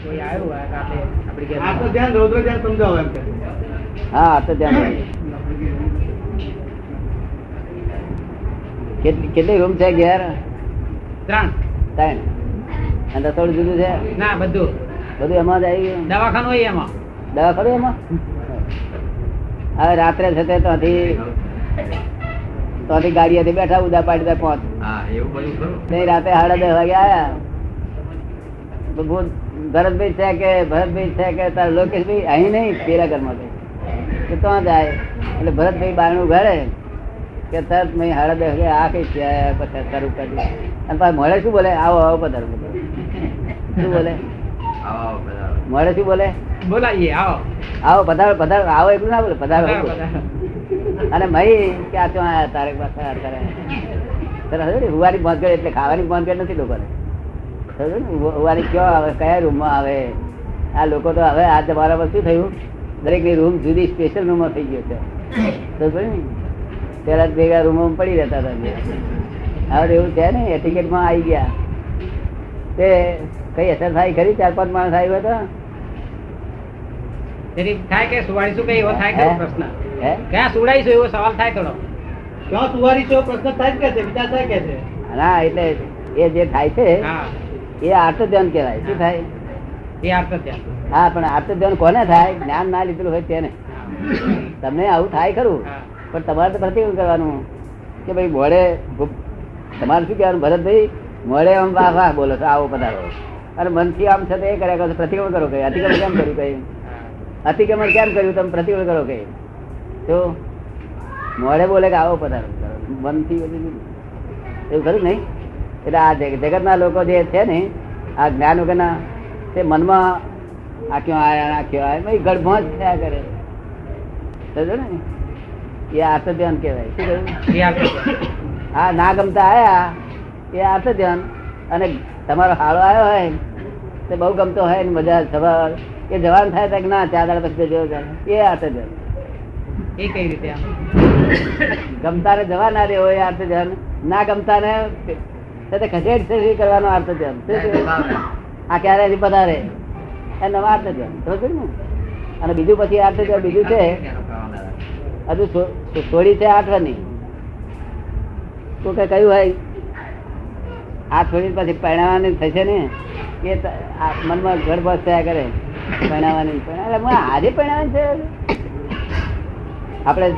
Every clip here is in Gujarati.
કોઈ આવ્યું હોય કે આપણે આપણી ઘેર આ તો ધ્યાન રૌદ્ર ધ્યાન સમજાવો એમ કે હા આ તો ધ્યાન કેટલી રૂમ છે ઘેર? 3 અને રસોડું જુદું છે? ના બધું એમાં જ આવી ગયું. દવાખાનું હોય એમાં. દવા ખરું એમાં? હવે રાત્રે છે તે ત્યાંથી ગાડીએથી બેઠા ઉદા પાડી 5 રાતે 10:30 વાગે આયા તો ભરતભાઈ છે કે તારા લોકેશભાઈ અહીં નહીં પેલા ઘરમાં તો ત્યાં જાય એટલે ભરતભાઈ બારણું ઘરે કે તરત મેં 10:30 વાગે આ કઈ છે પછી શરૂ કરી અને પાછું મળે શું બોલે આવો પધારો શું બોલે મળે શું બોલે બોલાવીએ આવો પધારો આવો એટલું ના બોલે પધારો અને મહી કે આ ચો આયા તારે અત્યારે હુવાની પહોંચગઢ એટલે ખાવાની પહોંચગઢ નથી લોકોને હુવાની કયો આવે કયા રૂમમાં આવે આ લોકો તો હવે આ તમારામાં શું થયું દરેક ની રૂમ જુદી સ્પેશિયલ રૂમમાં થઈ ગયો છે પેલા ભેગા રૂમમાં પડી રહેતા હતા હવે એવું છે ને ટિકિટમાં આવી ગયા તે કઈ અસર થાય ખરી 4-5 માણસ આવ્યો હતો થાય કે સુવાડીશું કઈ એવો થાય કે પ્રશ્ન ક્યાં સુવડાઈશું એવો સવાલ થાય થોડો ક્યાં સુવારીશો પ્રશ્ન થાય કે છે વિચાર થાય કે છે ના એટલે એ જે થાય છે એ આર્ત ધ્યાન કહેવાય. શું થાય? એ આર્ત ધ્યાન. હા પણ આર્ત ધ્યાન કોને થાય? જ્ઞાન ના લીધેલું હોય તેને. તમને આવું થાય ખરું પણ તમારે તો પ્રતિક્રમણ કરવાનું કે ભાઈ મોડે તમારે શું કહેવાનું ભરતભાઈ મોડે આમ વાહ વાહ બોલો છો આવો પધારો અને મનથી આમ છે એ કર્યા કરો પ્રતિક્રમણ કરો કઈ અતિક્રમણ કેમ કર્યું કઈ અતિક્રમણ કેમ કર્યું તમે પ્રતિક્રમણ કરો કઈ તો મોડે બોલે કે આવો પધારો મનથી એવું ખરું નહીં. એટલે આ જગત ના લોકો જે છે ને આ જ્ઞાન વગરના તે મનમાં આ ક્યાં આવ્યા આ ક્યાં આવ્યા ગડભોજ થયા કરે ને એ આર્ત ધ્યાન કહેવાય. શું કહ્યું? હા ના ગમતા આયા એ આર્ત ધ્યાન અને તમારો હાળો આવ્યો હોય તે બહુ ગમતો હોય ને મજા સવાર એ જવાન થાય કે ના 4 દાડા પછી જેવો એ આર્ત ધ્યાન. એ કઈ રીતે ગમતા ને જવા ના દેવો એ આર્ત ધ્યાન. ના ગમતા ને ખસેડ કરવાનો અર્થ ધ્યાન. આ ક્યારે પધારે એ નવા અર્થ ધ્યાન સમજ ને. અને બીજું પછી અર્થ ધ્યાન બીજું છે હજુ થોડી છે 8 વર્ષની તો કે કયું હોય આ થોડી પછી પહેણાવાની થશે ને એ મનમાં ગડબડ થયા કરે પહેણાવાની આજે પહેણાવાની છે. આપણે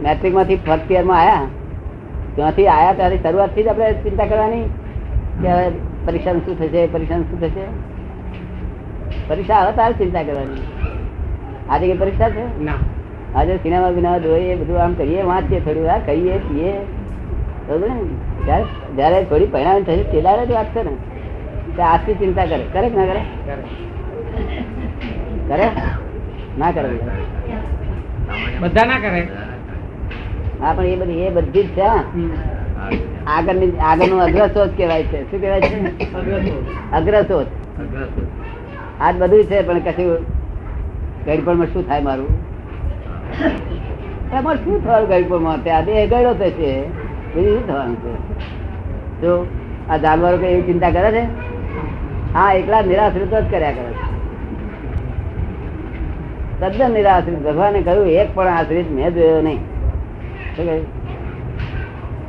મેટ્રિક માંથી ફર્સ્ટ યર માં આવ્યા ત્યાંથી આવ્યા ત્યાંથી શરૂઆતથી જ આપણે ચિંતા કરવાની કે હવે પરીક્ષાનું શું થશે પરીક્ષા આવે ત્યારે ચિંતા કરવાની. આજે કઈ પરીક્ષા છે? આજે સિનેમા વિના જોઈએ બધું આમ કરીએ વાંચીએ થોડી વાર કહીએ પીએ બરોબર ને. જયારે થોડી પરિણામ થશે તેલારે જ વાત છે ને આજથી ચિંતા કરે કે ના કરે ના કરે બધા ના કરે. હા પણ એ બધી જ છે આગળનું અગ્રશોચ કહેવાય છે. શું કહેવાય છે? અગ્રશોચ. આ બધું છે પણ કશું ગડપણમાં શું થાય મારું એમાં શું થવાનું ગડપણમાં ત્યાં દેહ ગયો થશે બીજું શું થવાનું છે? જો આ જાનવરો કઈ એવી ચિંતા કરે છે? હા એકલા નિરાશ્રિત જ કર્યા કરે છે તદ્દન નિરાશ્રિત. ભગવાને કહ્યું એક પણ આશ્રિત મેં જોયો નહીં. શું કહ્યું?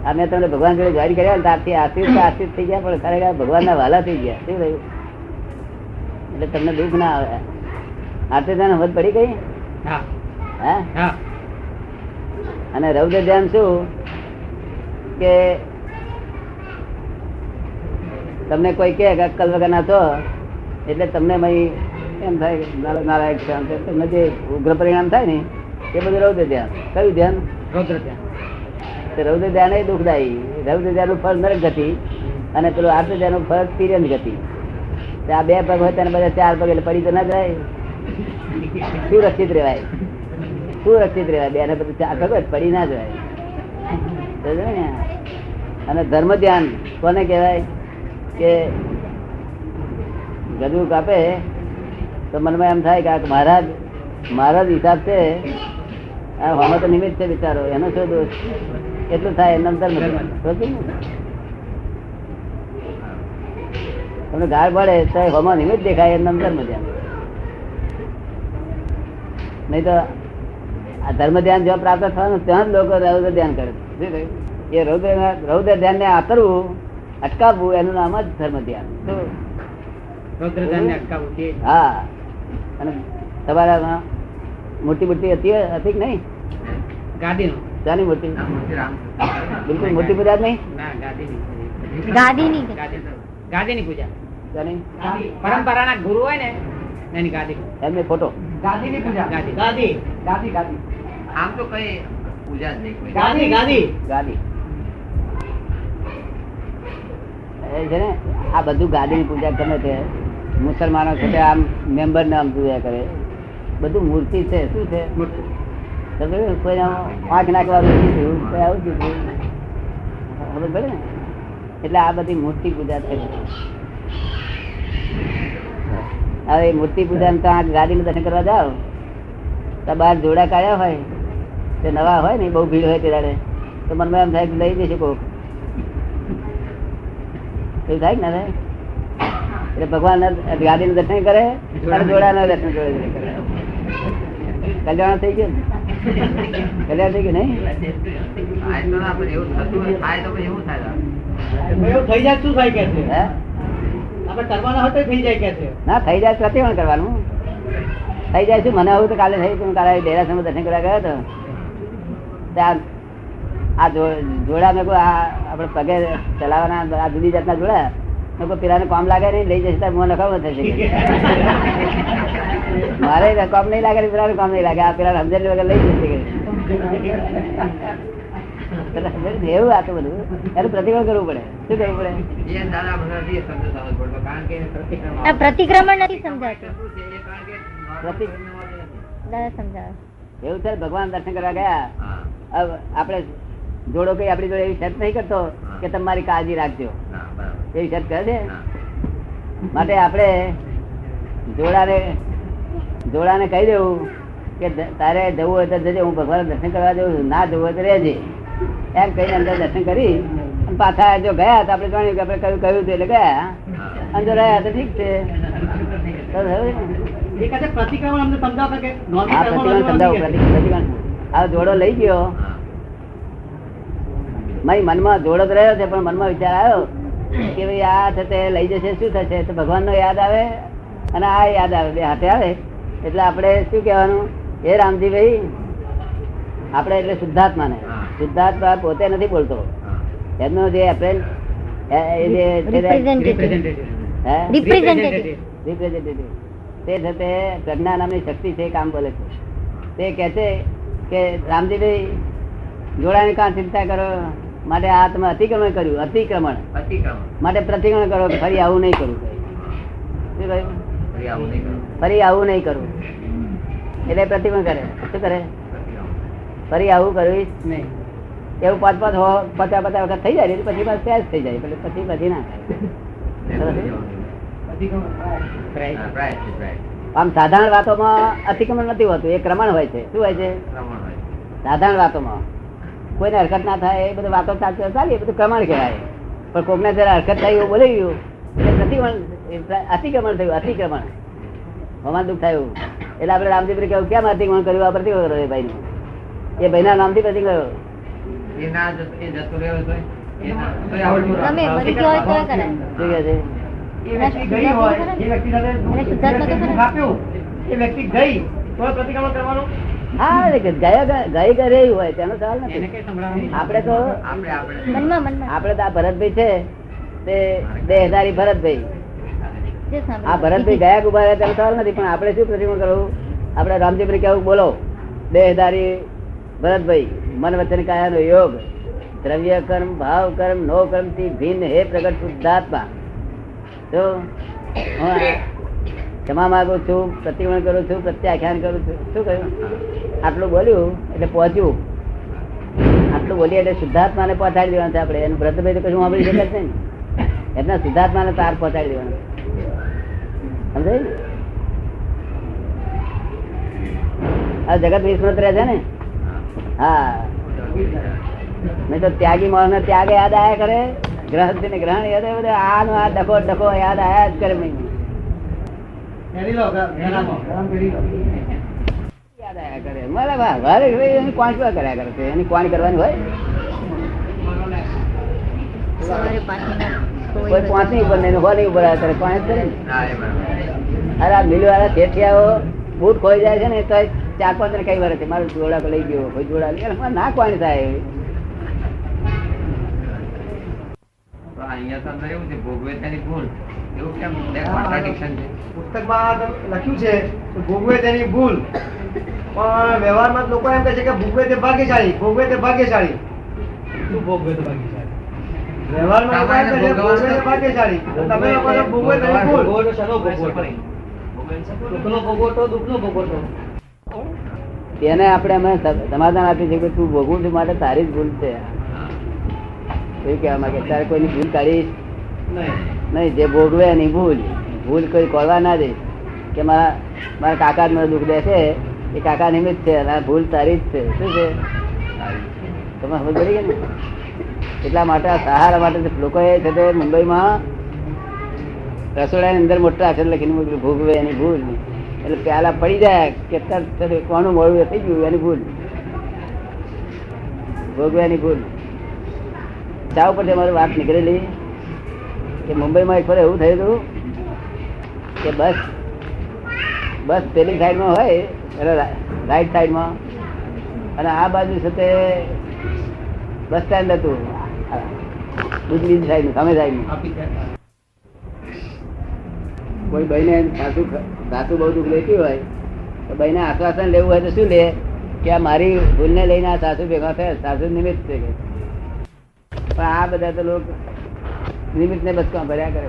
આ મેં તમને ભગવાન જોડે જારી કર્યા ને ત્યારથી આશ્રિત થઈ ગયા પણ ખરેખર ભગવાન ના વાલા થઈ ગયા. શું થયું? એટલે તમને દુઃખ ના આવે. આરતી ધ્યાન સમજ પડી ગઈ? હા. અને રૌદ્ર ધ્યાન શું કે તમને કોઈ કે અક્કલ વગર ના છો એટલે તમને એમ થાય નારાયક તમને જે ઉગ્ર પરિણામ થાય ને એ બધું રૌદ્ર ધ્યાન. કયું ધ્યાન? રૌદ્ર ધ્યાન. રૌદ્ર ધ્યાન એ દુઃખદાયી. રૌદ્ર ધ્યાન નું ફળ નરક ગતિ અને પેલું આર્ત ધ્યાન નું ફળ તિર્યંત ગતિ. આ 2 પગ હોય તેને બધા 4 પગ એટલે પડી તો ના જાય. સુરક્ષિત રહેવાય. બે ને બધું 4 પગ પડી ના જાય. અને ધર્મ ધ્યાન કોને કહેવાય કે ગજુ કાપે તો મનમાં એમ થાય કે મારા જ હિસાબ છે આમાં તો નિમિત્ત છે વિચારો એનો શું દોષ એટલું થાય એમ ધર્મ. તમને ગાળ પડે તો હમણાં નિમિત્ત દેખાય એમ ધર્મ ધ્યાન. નહીં તો આ ધર્મ ધ્યાન જ્યાં પ્રાપ્ત થવાનું ત્યાં જ લોકો રૌદ્ર ધ્યાન કરે. શું કહ્યું? એ રૌદ્ર ધ્યાન ને આતરવું, અટકાવવું એનું નામ જ ધર્મ ધ્યાન. રૌદ્ર ધ્યાનને અટકાવવું તે. હા. અને તમારા મોટી મૂર્તિ હતી કે નહીં? ગાદીનો. શાની મૂર્તિ? બિલકુલ મોટી પૂજા નહીં. ના, ગાદીની. ગાદીની ગાદીની પૂજા. શાની? પરંપરાના ગુરુ હોય ને એની ગાદી. એમને ફોટો ગાદીની પૂજા. ગાદી. ગાદી. ગાદી ગાદી. આમ તો કઈ પૂજા જ નહીં કોઈ. ગાદી. ગાદી. ગાદી એ છે ને. આ બધું ગાદીની પૂજા ગમે તે મુસલમાનો છે તે આમ મેમ્બર ને આમ પૂજા કરે. બધું મૂર્તિ છે. શું છે? કોઈ આંખ નાખવાનું કીધું, કોઈ આવું કીધું. ખબર પડે ને? એટલે આ બધી મૂર્તિ પૂજા છે. હવે મૂર્તિ પૂજા તો આ ગાદી નું દર્શન કરવા જાઓ તો બહાર જોડા કાઢ્યા હોય તે નવા હોય ને, બહુ ભીડ હોય ત્યારે તો મનમાં એમ થાય કે લઈ જશે કોક. એવું થાય ને? એટલે ભગવાન ગાદી નું દર્શન કરે અને જોડા ના દર્શન કરે. કલ્યાણ થઈ ગયું. કલ્યાણ થઈ ગયું નહીં? આ તો ના, પણ એવું થતું થાય તો પછી એવું થાય. એવું થઈ જાય શું થાય કે છે? હે? આપણે કરવાના હોય તો થઈ જાય કે છે? ના, થઈ જાય પ્રતિવણ કરવાનું. થઈ જાય શું? મને આવું તો કાલે થઈ ગયું. કાલે ડેરાસરમાં દર્શન કરવા ગયો હતો ત્યાં આ જોડા મેં કોઈ આપણે પગે ચલાવવાના આ જુદી જાતના જોડા મેં કોઈ પેલાને કામ લાગે નહીં, લઈ જશે ત્યારે મોં નખાવું થશે. મારે કામ નહીં લાગે, પેલા કામ નહીં લાગે, આ પેલા સમજણ વગર લઈ જશે. એવું આ તો બધું એનું પ્રતિક્રમણ કરવું પડે. શું કરવું પડે? એ દાદા બધાથી શબ્દ સમજ પડતો, કારણ કે આ પ્રતિક્રમણ નથી સમજાતું. શું છે એ કારણ કે દાદા સમજાવે. એવું છે. ભગવાન દર્શન કરવા ગયા, હા. આપણે જોડો કઈ આપડી જોડે એવી શરત નહીં કરતો કે તમારી કાળજી રાખજો, હા, બરાબર. એવી શરત કરે છે. હા. માટે આપણે જોડાને કહી દેવું કે તારે જવું હોય તો જજે, હું ભગવાન દર્શન કરવા જવું, ના જવું હોય તો રહેજે, એમ કહીને અંદર દર્શન કરી પાછા જો ગયા તો આપણે જાણ્યું કે આપણે કહ્યું હતું એટલે ગયા, અંદર રહ્યા તો ઠીક છે. એ કહે છે પ્રતિક્રમણ અમને સમજાવો કે normal આ કર્મો પ્રતિક્રમણ સમજાવું. પ્રતિક્રમણ આ જોડો લઈ ગયો, મનમાં જોડો જ રહ્યો છે, પણ મનમાં વિચાર આવ્યો કે ભાઈ આ થશે લઈ જશે શું થશે, તો ભગવાન નો યાદ આવે અને આ યાદ આવે, બે હાથે આવે. એટલે આપણે શું કહેવાનું? હે રામજીભાઈ, આપણે એટલે શુદ્ધાત્મા ને, શુદ્ધાત્મા પોતે નથી બોલતો, એમનો જે રિપ્રેઝેન્ટેટિવ તે થતે પ્રજ્ઞા નામની શક્તિ છે, કામ બોલે છે. તે કહે છે કે રામજીભાઈ જોડાની કાં ચિંતા કરો, માટે આ તમે અતિક્રમણ કર્યું, અતિક્રમણ માટે પ્રતિક્રમણ કરો કે ફરી આવું નહીં કરવું. શું કહ્યું? ફરી આવું નહીં કરવું. એટલે પ્રતિક્રમણ કરે. શું કરે? ફરી આવું કરવીશ નહીં. એવું 5-5 50 વખત થઈ જાય પછી બસ સહેજ થઈ જાય, પછી ના થાય. આમ સાધારણ વાતોમાં અતિક્રમણ નથી હોતું, એ ક્રમણ હોય છે. શું હોય છે? સાધારણ વાતોમાં કોઈને હરકત ના થાય એ બધું વાતો ચાલી, એ બધું ક્રમણ કહેવાય. પણ કોકને જરા હરકત થઈ એવું બોલી ગયું એટલે અતિક્રમણ થયું. અતિક્રમણ હમણાં દુઃખ થયું એટલે આપણે રામજીભાઈ કેવું કેમ અતિક્રમણ કર્યું? આ પ્રતિક્રમણ કર્યો એ ભાઈ નું, એ ભાઈ ના નામથી પ્રતિક્રમણ કર્યો. તમે મરી ગયો હોય તો કરે. શું કહે છે? એ વ્યક્તિ ગઈ હોય, એ વ્યક્તિ સાથે દુઃખ આપ્યું, એ વ્યક્તિ ગઈ તો પ્રતિક્રમણ કરવાનું. હા, ગઈ ઘરે હોય તેનો સવાલ એને નથી. કઈ સંભળાવવાનું? આપણે તો મનમાં આપડે તો આ ભરતભાઈ છે તે દેહધારી ભરતભાઈ, જે આ સાંભળ્યું. ભરતભાઈ ગયા ઉભા રહ્યા તેનો સવાલ નથી. પણ આપણે શું પ્રતિક્રમણ કરવું? આપણે રામજીભાઈ કેવું બોલો, દેહધારી ભરતભાઈ, મન વચન કાયાનો યોગ, દ્રવ્ય કર્મ ભાવ કર્મ નો કર્મ થી ભિન્ન હે પ્રગટ શુદ્ધાત્મા. તો હું ક્ષમા માંગુ છું, પ્રતિક્રમણ કરું છું, પ્રત્યાખ્યાન કરું છું. શું કહ્યું? આટલું બોલ્યું એટલે પહોંચ્યું. આટલું બોલીએ એટલે શુદ્ધાત્માને પહોંચાડી દેવાનું છે આપણે. એનું ભરતભાઈ તો કશું સાંભળી શકે છે ને, એમના શુદ્ધાત્માને તાર પહોંચાડી દેવાનું. સમજાય? આ જગત વિસ્મૃત રહે છે ને. હા, નહીં તો ત્યાગી માણસ ને ત્યાગ યાદ આયા કરે ગ્રહસ્થ ને ગ્રહણ યાદ આવે બધા આ નો આ ડખો ડખો યાદ આયા જ કરે નહીં. યાદ આયા કરે મારે વારે એની કોણ શું કર્યા કરે છે? એની કોણ કરવાની હોય? સવારે 5 મિનિટ કોઈ 5 ની ઉપર નહીં, 6 ની ઉપર આવે ત્યારે 5 જ કરે ને. હા, એ બરાબર. અરે આ મિલ વાળા શેઠિયાઓ બૂટ ખોઈ જાય છે ને તો 4-5 ને કઈ વાર છે મારું જોડા લઈ ગયો, કોઈ જોડા લઈ ગયો, ના કોણ થાય? તો અહીંયા તો અંદર એવું છે, ભોગવે તેની ભૂલ. એવું કેમ કોન્ટ્રાડિક્શન છે? પુસ્તકમાં લખ્યું છે કે ભોગવે તેની ભૂલ, પણ વ્યવહારમાં લોકો એમ કહે છે કે ભોગવે તે ભાગ્યશાળી, ભોગવે તે ભાગ્યશાળી. શું ભોગવે તો બાકી સાહેબ? વ્યવહારમાં લોકો એમ કહે છે ભોગવે તે ભાગ્યશાળી. તો તમે લોકો તો ભોગવે તેની ભૂલ. ભોગવટો શેનો ભોગવટો? સુખનો ભોગવટો, દુઃખનો ભોગવટો. તેને આપણે અમે સમાધાન આપીએ છીએ કે તું ભોગવું છું માટે તારી જ ભૂલ છે. એવું કહેવા માંગે તારે કોઈની ભૂલ કાઢીશ નહીં, જે ભોગવે એની ભૂલ. ભૂલ કોઈ કરવા ના દે કે મારા કાકા મને દુઃખ દે છે, એ કાકા નિમિત્ત છે અને ભૂલ તારી જ છે. શું છે તમે સમજ પડી ગઈ ને? એટલા માટે આ સહારા માટે લોકોએ છે તે મુંબઈમાં રસોડાની અંદર મોટા અક્ષર લખીને મૂક્યું ભોગવે એની ભૂલ. એટલે પ્યાલા પડી જાય કે કોનું મોડું થઈ ગયું એની ભૂલ, ભોગવે એની ભૂલ. ચા ઉપરથી અમારી વાત નીકળેલી કે મુંબઈમાં એક વાર એવું થયું હતું કે બસ પેલી સાઈડમાં હોય એટલે રાઈટ સાઈડમાં, અને આ બાજુ સાથે બસ સ્ટેન્ડ હતું બીજી સાઈડનું, સામે સાઈડનું. કોઈ બહેને સાસુ બહુ દુઃખ લેતી હોય તો બહેને આશ્વાસન લેવું હોય તો શું લે કે આ મારી ભૂલને લઈને આ સાસુ ભેગા થયા, સાસુ નિમિત્ત છે કે. પણ આ બધા તો લોકો નિમિત્ત ને બચકા ભર્યા કરે,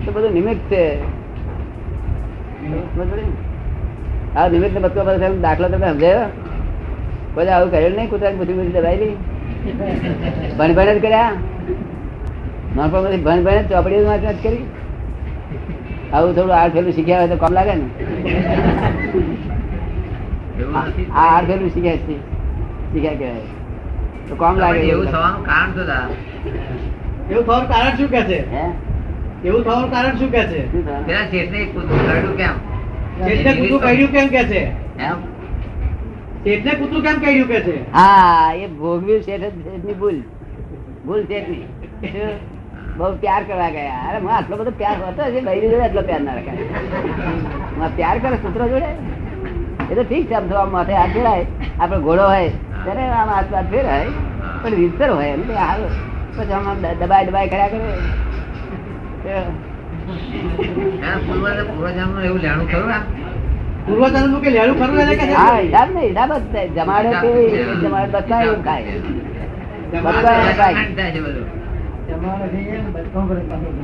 તો બધું નિમિત્ત છે. આ નિમિત્ત ને બચકા ભર્યા દાખલો તમે સમજાયો? બધા આવું કરેલું નહીં? કૂતરાની પૂછી દબાયેલી ભણ જ કર્યા, નાનપણમાંથી ભણ ચોપડી વાંચ કરી. આવું થોડું આઠેલું શીખ્યા હોય તો કામ લાગે ને. આ આઠેલું શીખ્યા કહેવાય તો કામ લાગે. એવું થવાનું કારણ શું હતા? એવું થવાનું કારણ શું કે છે? હે એવું થવાનું કારણ શું કે છે? શું થવાનું? પેલા શેઠને કૂતરું કરડ્યું કેમ? શેઠને કૂતરું કર્યું કેમ કે છે? એમ? શેઠને કૂતરું કેમ કર્યું કે છે? હા, એ ભોગવ્યું શેઠની ભૂલ શેઠની. બહુ પ્યાર કરવા ગયા. અરે માં આટલો બધો પ્યાર હોતો છે, બૈરી જોડે એટલો પ્યાર ના રખાય. પ્યાર કરે કૂતરો જોડે એ તો ઠીક છે, આમ તો આમ માથે હાથ ફેરાય, આપડે ઘોડો હોય ત્યારે આમ હાથ ફેરાય, પણ રીતસર હોય એમ હાલ પછી આમ દબાઈ કર્યા કરે. એના પૂર્વજન્મનું એવું લેણું ખરું આમ? પૂર્વજન્મનું કે લેણું ખરું એને કે છે? હા, હિસાબ ને હિસાબ જ થાય. જમાડે કે જમાડે બધા એવું ખાય, બધા એમ ખાય. થાય છે બધું.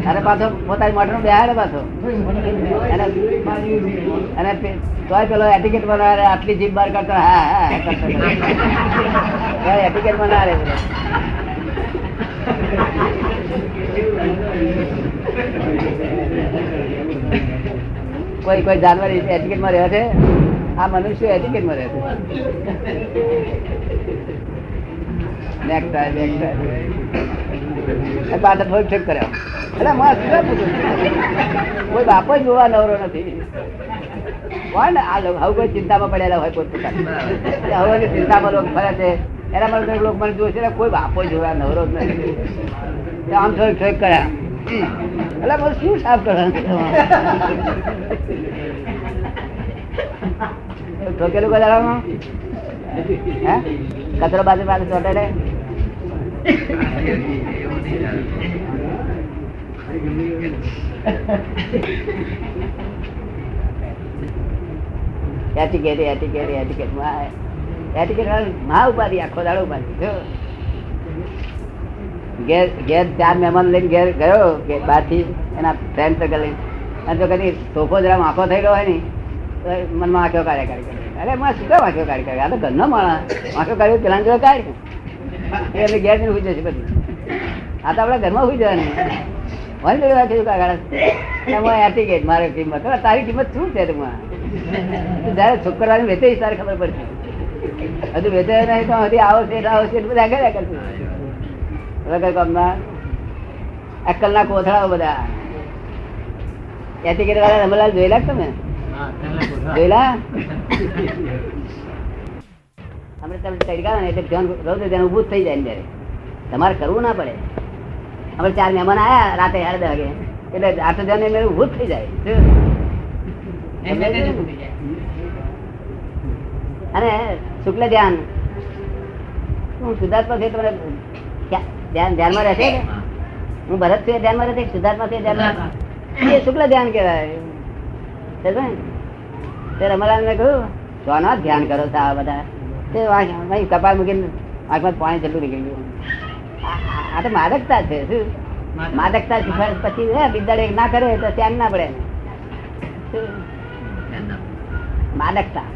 અરે પાછો પોતાની મોટર બેહાડે પાછો, અને તોય પેલો એટિકેટ બનાવે આટલી જીભ બાર કરતો. હા એટિકેટ બનાવે. કોઈ જાનવર એટિકેટ માં રહે છે, આ મનુષ્ય એટિકેટ માં રહે છે. કોઈ બાપો જોવા નવરો નથી. કોણ હવે કોઈ ચિંતામાં પડેલા હોય પોતપોતાની, હવે ચિંતામાં લોકો ફરે છે એના માટે લોકો મને જોશે, કોઈ બાપો જોવા નવરો જ નથી. આમ થોડીક કર્યા એટલે મને શું સાફ કરવાનું? ઠોકેલું કદામાં હે કચરો બાજુ બાજુ ચોટે ઉપાધિ આખો દાડો ઉપાધિ. ઘેર 4 મહેમાન લઈને ઘેર ગયો કે બહારથી એના ફ્રેન્ડ સર્કલ લઈને, અને જો કદી સોફો જરા આંખો થયેલો હોય ને તો મનમાં આંખો કાઢ્યા કાઢી. અરે માં શું કામ આંખો કાઢી કાઢી? આ તો ઘરનો માણસ આંખો કાઢ્યો પેલા જો કાઢી એટલે ઘેર ને સુઈ જશે બધી. આ તો આપડા ઘરમાં સુઈ જવાની એટીકેટ મારે કિંમત. તારી કિંમત શું છે? જયારે છોકરાની વેચે તારે ખબર પડશે. હજુ વેચે નહીં તો હજી આવશે બધા કર્યા કરશે. વગર કામના અક્કલના કોથળાઓ બધા. એથી વાળા રમલાલ જોયેલા તમે? જોયેલા? આપણે તમે તડકા ને એટલે ધ્યાન રહું ધ્યાન ઊભું જ થઈ જાય ને. તમારે કરવું ના પડે. આપણે 4 મહેમાન આયા રાતે 11 વાગે એટલે આટલું ધ્યાન એને ઊભું જ થઈ જાય. અને શુક્લ ધ્યાન હું શુદ્ધાત્મા છે તમને ધ્યાનમાં રહેશે ને? હું ભરત છું ધ્યાનમાં રહેશે, શુદ્ધાત્મા છે ધ્યાનમાં, એ શુક્લ ધ્યાન કહેવાય. રમલાલ મેં કહ્યું શોના ધ્યાન કરો છો આ બધા? કપાળ મૂકીને આંખમાં પાણી જતું નીકળી ગયું. આ તો માદકતા છે. શું માદકતા પછી બિદાડે ના કરે તો ધ્યાન ના પડે. માદકતા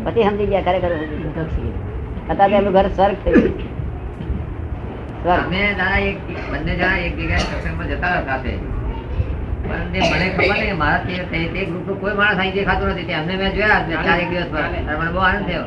પછી સમજી ગયા ખરેખર. અત્યારે એમનું ઘર સ્વર્ગ થઈ ગયું. અમે દાદા બંને જણા એક જગ્યાએ સત્સંગમાં જતા હતા સાથે. પણ તે મને ખબર નહીં મારા તે ગ્રુપ કોઈ માણસ અહીં દેખાતો નથી. અમને મેં જોયા 4 દિવસ પર મને બહુ આનંદ થયો.